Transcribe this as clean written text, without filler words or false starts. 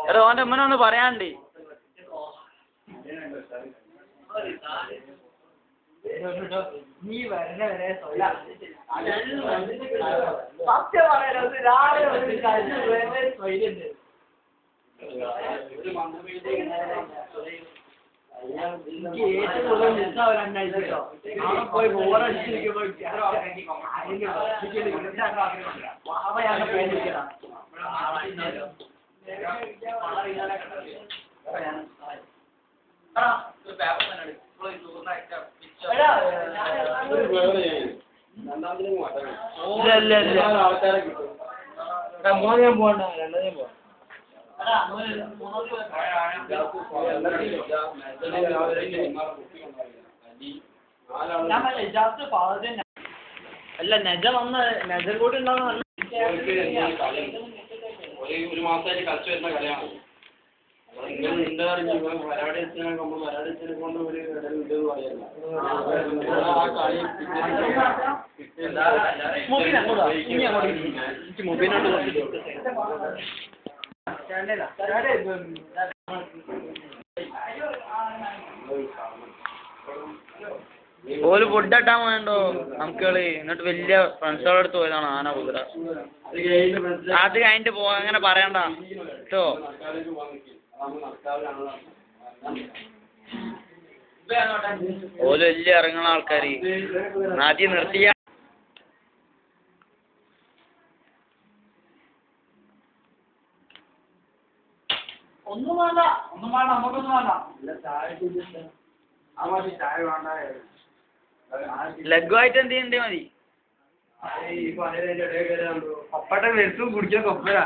എടാ ഓൻ്റെ അമ്മനൊന്ന് പറയാണ്ട് നീ വരണ വരെ സത്യം പറയാൻ രാവിലെ സ്വൈലുണ്ട് എനിക്ക് ഏറ്റവും കൂടുതൽ മിസ്സാവും രണ്ടാഴ്ച കേട്ടോ നാളെ പോയി ബോറടിച്ചിരിക്കുമ്പോൾ മൂന്നാം പോകണ്ട രണ്ടാം പോവാം അല്ല നെജ വന്ന നെജം കൂടി ഉണ്ടാവുന്ന ഒരു മാസമായിട്ട് കളിച്ചു വരുന്ന കളിയാണ് എന്താ പറയുക വരാടിനെ കൊണ്ട് ഒരു ഇത് പറയല്ല ആ കളി ഓല് ഫുഡ് ഇട്ടാൻ വേണ്ടോ നമുക്കള് എന്നിട്ട് വലിയ ഫ്രണ്ട്സുകളുടെ അടുത്ത് പോയതാണ് ആന കുതിര അത് കഴിഞ്ഞിട്ട് പോവാ അങ്ങനെ പറയണ്ട കേട്ടോ ഓല് വലിയ ഇറങ്ങുന്ന ആൾക്കാര് ആദ്യം നിർത്തിയ ഒന്നും വേണ്ട നമുക്കൊന്നും വേണ്ട ലഘുവായിട്ട് എന്ത് ചെയ്യണ്ടേ മതി പപ്പട്ട വെറുത്തും കുടിക്കാൻ കൊപ്പരാ